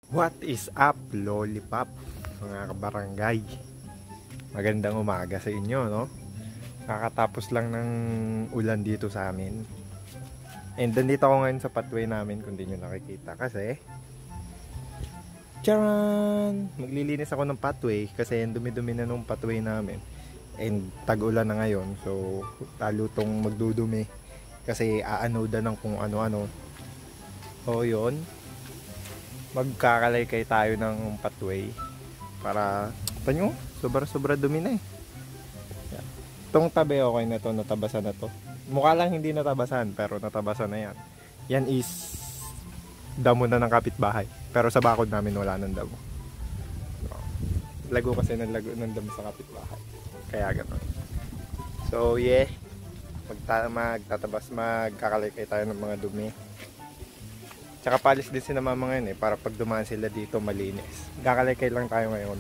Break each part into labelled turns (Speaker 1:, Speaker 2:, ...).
Speaker 1: What is up, Lollipop, mga kabarangay? Magandang umaga sa inyo, no? Kakatapos lang ng ulan dito sa amin. And nandito ako ngayon sa pathway namin kung di nyo nakikita. Kasi, charan! Maglilinis ako ng pathway kasi dumi-dumi na nung pathway namin. And tag-ulan na ngayon, so talo tong magdudumi. Kasi aanoda ng kung ano-ano. O yun, magkakalaykay tayo ng pathway para tanyo, sobra dumi na eh. Itong tabi okay na to, natabasan na to. Mukha lang hindi natabasan pero natabasan na yan. Yan is damo na ng kapitbahay, pero sa bakod namin wala nang damo. Lago kasi ng lago ng damo sa kapitbahay, kaya gano'n. So yeah, magkakalaykay tayo ng mga dumi. Tsaka palis din sila mama ngayon eh, para pag dumaan sila dito malinis. Kakalaykay lang tayo ngayon.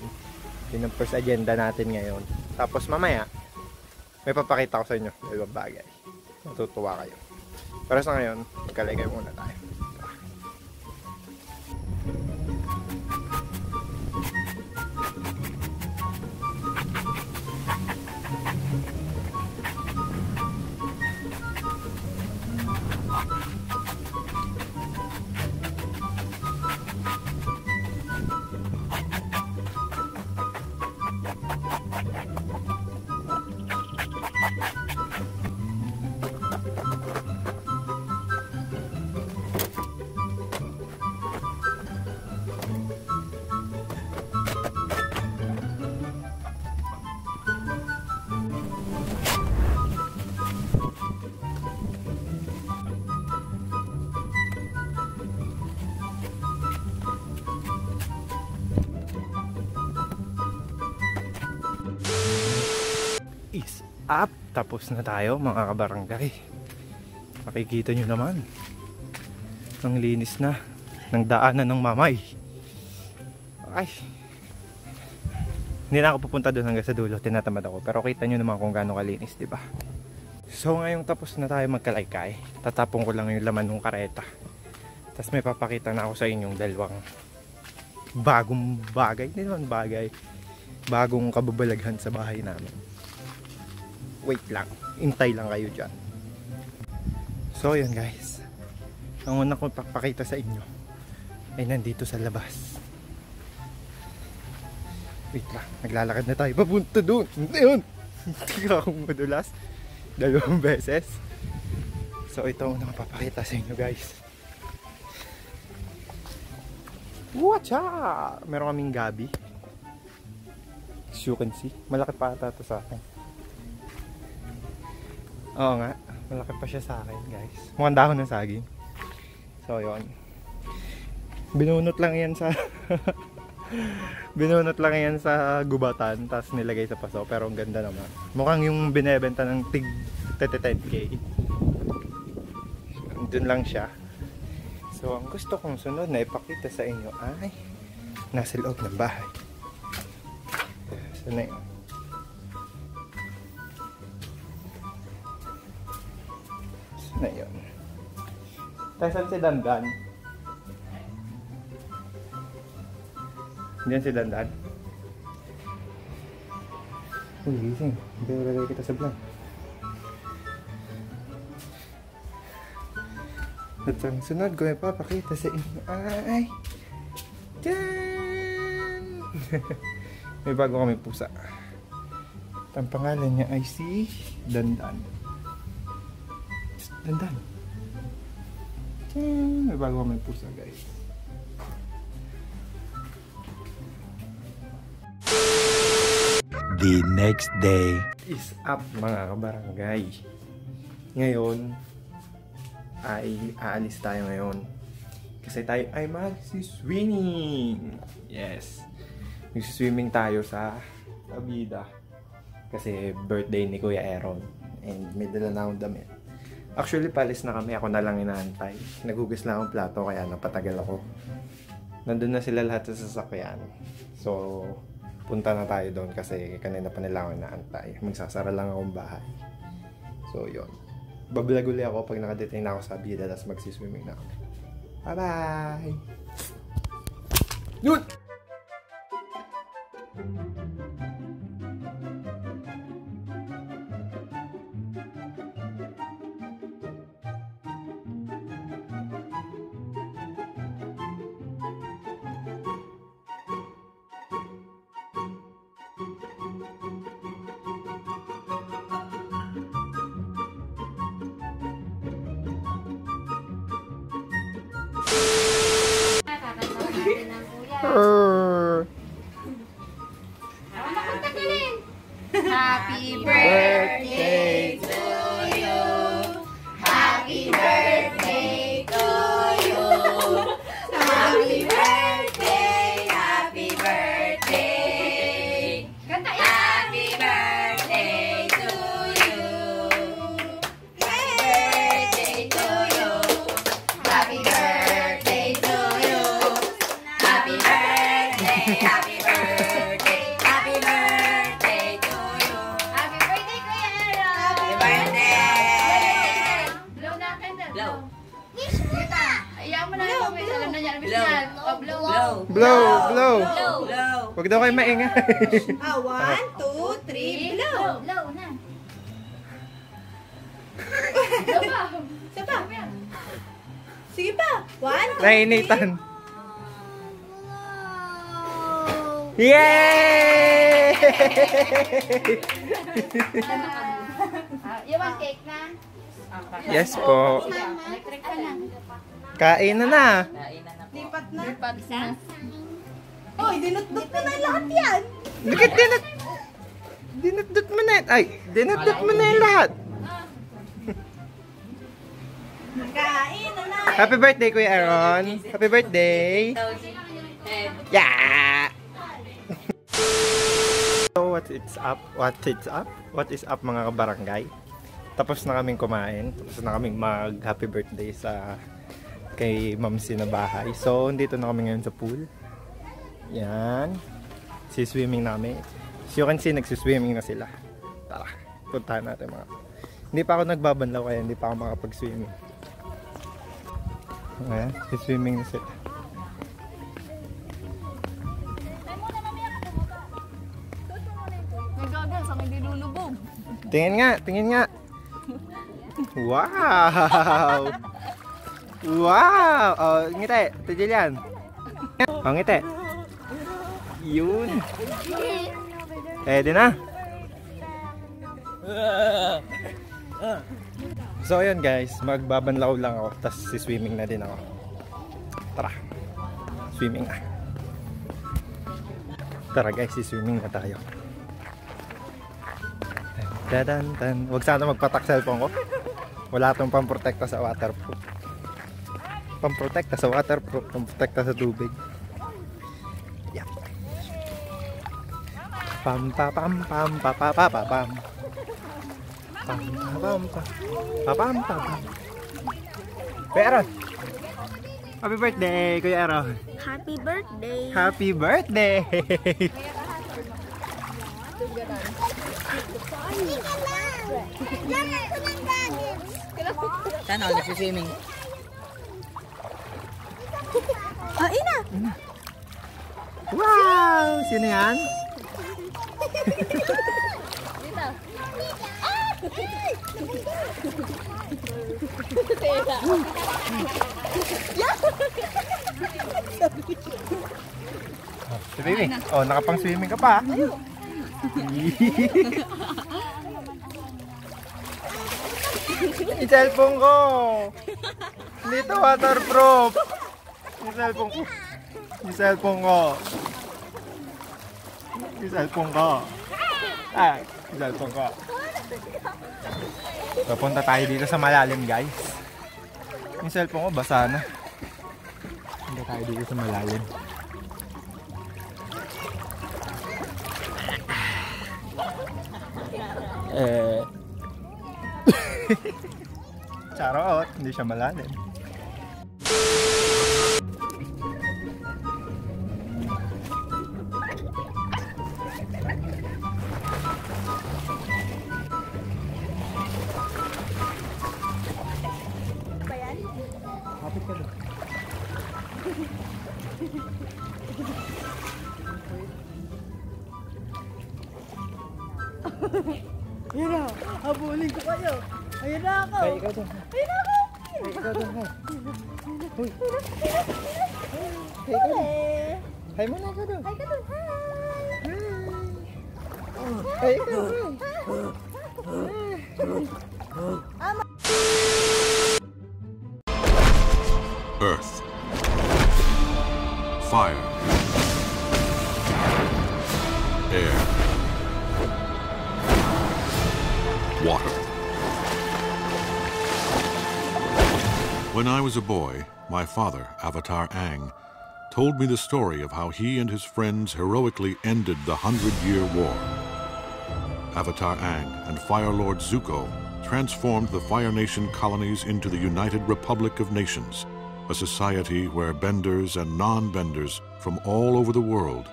Speaker 1: Yun ang first agenda natin ngayon. Tapos mamaya, may papakita ko sa inyo ibang bagay. Matutuwa kayo. Pero sa ngayon, magkalaykay muna tayo. Is up, tapos na tayo mga kabarangay. Makikita nyo naman ang linis na ng daanan ng Mamay. Ay, hindi na ako pupunta doon hanggang sa dulo, tinatamad ako, pero kita nyo naman kung gaano kalinis, di ba? So ngayong tapos na tayo magkalaykay, tatapon ko lang yung laman ng kareta, tapos may papakita na ako sa inyong dalawang bagong bagay, hindi naman bagay, bagong kababalaghan sa bahay namin. Wait lang, intay lang kayo dyan. So yun guys, ang una kong papakita sa inyo ay nandito sa labas. Wait lang, naglalakad na tayo papunta doon. Ayun, hindi akong madulas dalawang beses. So ito ang unang papakita sa inyo guys. Watch out! Meron kaming gabi, as you can see. Malaki pa ata ito sa akin. Oo nga, malaki pa siya sa akin guys. Mukhang dahon ng saging. So yun, binunot lang yan sa binunot lang yan sa gubatan, tapos nilagay sa paso. Pero ang ganda naman, mukhang yung binebenta ng tig 10K. Doon lang siya. So ang gusto kong sunod na ipakita sa inyo ay nasa loob ng bahay. So na yun. Na yun. Saan si Dandan? Diyan si Dandan. Uy, gising. Lagay kita sa vlog. At ang sunod ko ay papakita sa inyo ay Diyan! May bago kami pusa. Ang pangalan niya ay si Dandan. Dandan. May bago kami pusa guys.
Speaker 2: The next day.
Speaker 1: Is up mga kabarangay. Ngayon ay aalis tayo ngayon. Kasi tayo ay mag-swimming. Yes. Mag-swimming tayo sa Abida. Kasi birthday ni Kuya Aaron. And may dala na akong damit. Actually, palis na kami. Ako na lang inaantay. Naghugas lang akong plato kaya napatagal ako. Nandun na sila lahat sa sasakyan. So, punta na tayo doon kasi kanina pa nila ako inaantay. Magsasara lang akong bahay. So, yun. Bablog uli ako pag nakadetain na ako sa Abida, tapos magsiswimming na ako. Bye-bye! Yun!
Speaker 2: Happy birthday to you. Happy birthday to you. Happy birthday, happy birthday. Happy birthday to you. Happy birthday to you. Happy birthday to you. Happy birthday, happy birthday. Happy birthday to you. Happy birthday, Kuya Aaron. Happy birthday. Blow na candle. Blow. Ayaw mo na yung may alam na niya. Blow.
Speaker 1: Blow, blow.
Speaker 2: Blow.
Speaker 1: Huwag daw kayo maingay.
Speaker 2: 1, 2, 3, blow. Blow na. Blow pa. Isa pa. Sige pa. 1, 2, 3.
Speaker 1: Nainitan. Yay!
Speaker 2: You want cake na?
Speaker 1: Yes po.
Speaker 2: Electric ka na.
Speaker 1: Kain na na.
Speaker 2: Lipat na. Lipat na. Oy, dinutdut mo na lahat yan.
Speaker 1: Bakit dinutdut mo na? Ay, dinutdut mo na yung lahat.
Speaker 2: Kain na na.
Speaker 1: Happy birthday, Kuya Aaron. Happy birthday. Yeah! So, what is up mga kabarangay? Tapos na kaming kumain. Tapos na kaming mag-happy birthday sa kay Ma'am Si na bahay. So, dito na kami ngayon sa pool. Yan. Si-swimming namin. As you can see, nagsiswimming na sila. Tara, puntahan natin mga. Hindi pa ako nagbabanlaw kaya hindi pa ako makapag-swimming. Ayan, si-swimming na sila. Tingin nga. Wow! Wow! Oh, ngiti. Ito Jillian. Oh, ngiti. Yun. Pwede na. So, ayun guys. Magbabanlaw lang ako. Tapos si-swimming na din ako. Tara. Swimming na. Tara guys, si-swimming na tayo. Dadan-dan. Huwag sana magpatak cellphone ko. Wala itong pamprotekta sa waterproof. Pamprotekta sa waterproof. Pamprotekta sa tubig. Yeah. Pam pa pam pam pa pa pa pa pam. Pam pam pa pa pam pa pam. Kuya Aaron. Happy birthday, Kuya Aaron.
Speaker 2: Happy birthday.
Speaker 1: Happy birthday.
Speaker 3: Sana ako nagsi-swimming.
Speaker 2: Ina!
Speaker 1: Wow! Sino yan? Si baby. Oh, nakapang swimming ka pa. Yung cellphone ko. Hindi to waterproof. Yung cellphone ko. Yung cellphone ko. Yung cellphone ko. Ah, yung cellphone ko. Papunta tayo dito sa malalim, guys. Yung cellphone ko basa na. Punta tayo dito sa malalim. Charot, hindi siya malalim. Kapit ka doon.
Speaker 3: Ayun na, habulin ko kayo. Ayun na ako.
Speaker 1: Ay, ikaw doon.
Speaker 3: Ayun na ako.
Speaker 1: Ay, ikaw doon, ha. Uy. Ay, ikaw doon. Hi muna, ikaw doon.
Speaker 3: Ay, ka doon.
Speaker 1: Ay, ikaw doon.
Speaker 4: Earth, fire, air, water. When I was a boy, my father, Avatar Aang, told me the story of how he and his friends heroically ended the 100-Year War. Avatar Aang and Fire Lord Zuko transformed the Fire Nation colonies into the United Republic of Nations, a society where benders and non-benders from all over the world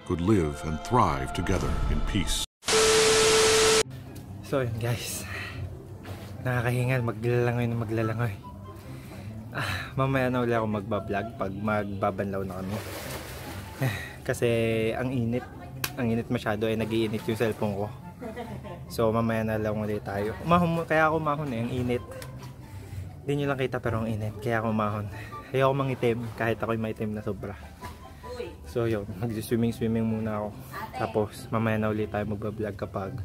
Speaker 4: could live and thrive together in peace.
Speaker 1: So yun guys, nakakahingal, maglalangoy. Mamaya na ulit ako magbablog pag magbabanlaw na kami. Kasi ang init masyado, ay nag-iinit yung cellphone ko. So mamaya na lang ulit tayo. Kaya ako umahon ang init. Hindi nyo lang kita pero ang init, kaya ako umahon. Ayoko mangitim kahit ako'y maitim na sobra. So yun, mag-swimming muna ako. Tapos mamaya na ulit tayo magbablog kapag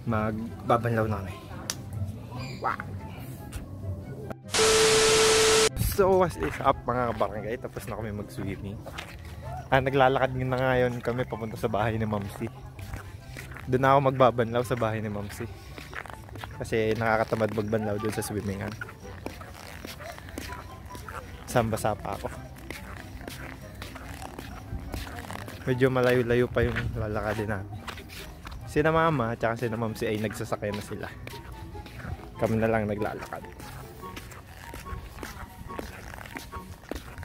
Speaker 1: magbabanlaw na kami. Wow! So what is up mga kabarangay, tapos na kami mag-swimming. Naglalakad na ngayon kami papunta sa bahay ni Mamsi. Doon na ako magbabanlaw sa bahay ni Mamsi. Kasi nakakatamad magbanlaw doon sa swimmingan. Sambasa pa ako. Medyo malayo-layo pa yung lalakadin namin. Sina mama at saka sina Mamsi ay nagsasakay na sila. Kami na lang naglalakad.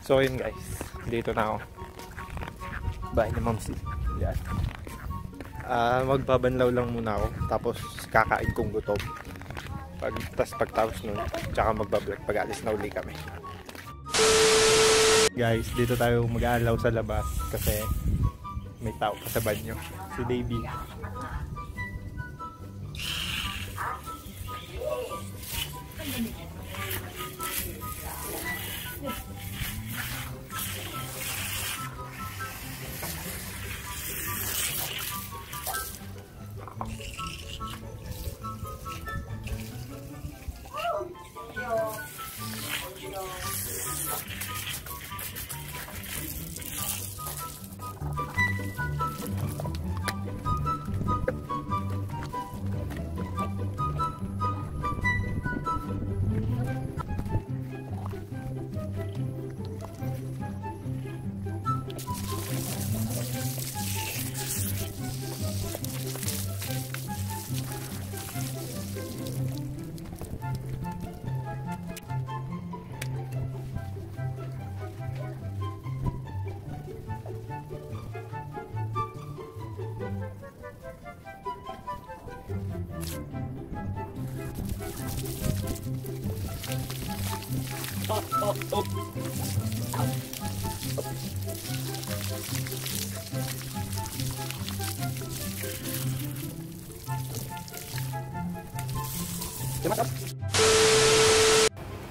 Speaker 1: So yun guys, dito na ako. Bahay ni Mamsi. Yan. Magbabanlaw lang muna ako. Tapos kakain kong gutom. Pagtapos nun, tsaka magbablog pag alis na uli kami. Guys, dito tayo mag-aalaw sa labas kasi may tao pa sa banyo. Si Baby.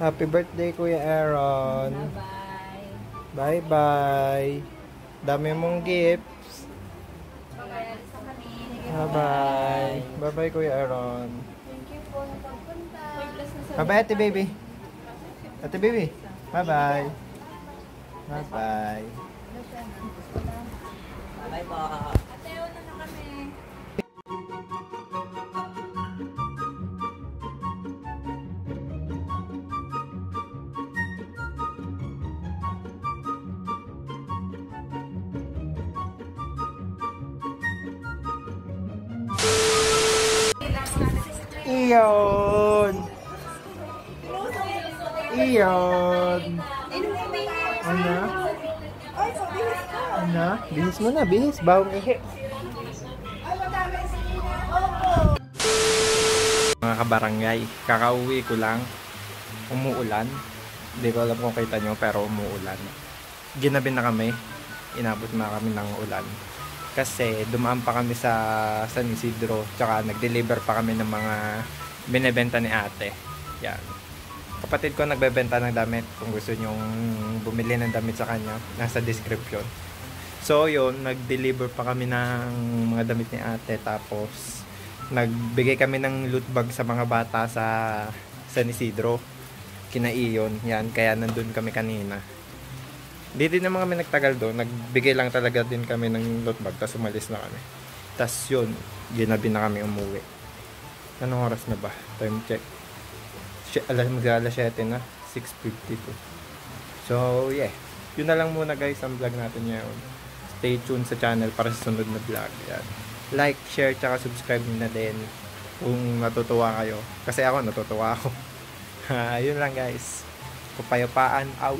Speaker 1: Happy birthday Kuya Aaron.
Speaker 2: Bye-bye.
Speaker 1: Bye-bye. Dami mong gifts.
Speaker 2: Pag-aalis na kami.
Speaker 1: Bye-bye. Bye-bye Kuya Aaron.
Speaker 2: Thank you po na pagpunta.
Speaker 1: Bye-bye Ate Baby. Ate Baby. Bye-bye. Bye-bye.
Speaker 3: Bye po.
Speaker 2: Ate, una na kami.
Speaker 1: Iyon. Iyon. Ano? Ano? Bihis mo na, bihis. Bawang ihi. Mga kabarangay, kakauwi ko lang. Umuulan. Hindi ko alam kung kita nyo, pero umuulan. Ginabi na kami. Inabot na kami ng ulan. Kasi dumaan pa kami sa San Isidro, tsaka nag-deliver pa kami ng mga binebenta ni ate. Yan. Kapatid ko nagbebenta ng damit. Kung gusto nyong bumili ng damit sa kanya, nasa description. So yun, nag-deliver pa kami ng mga damit ni ate. Tapos nagbigay kami ng loot bag sa mga bata sa San Isidro, kina Iyon. Yan, kaya nandun kami kanina. Di din naman kami nagtagal doon. Nagbigay lang talaga din kami ng loot bag, tapos umalis na kami. Tapos yun, ginabi na kami umuwi. Anong oras na ba? Time check. Alas 7 na. 6:52. So yeah, yun na lang muna guys ang vlog natin ngayon. Stay tuned sa channel para sa sunod na vlog. Yan. Like, share, tsaka subscribe na din kung natutuwa kayo. Kasi ako, natutuwa ako. Yun lang guys. Kapayapaan out.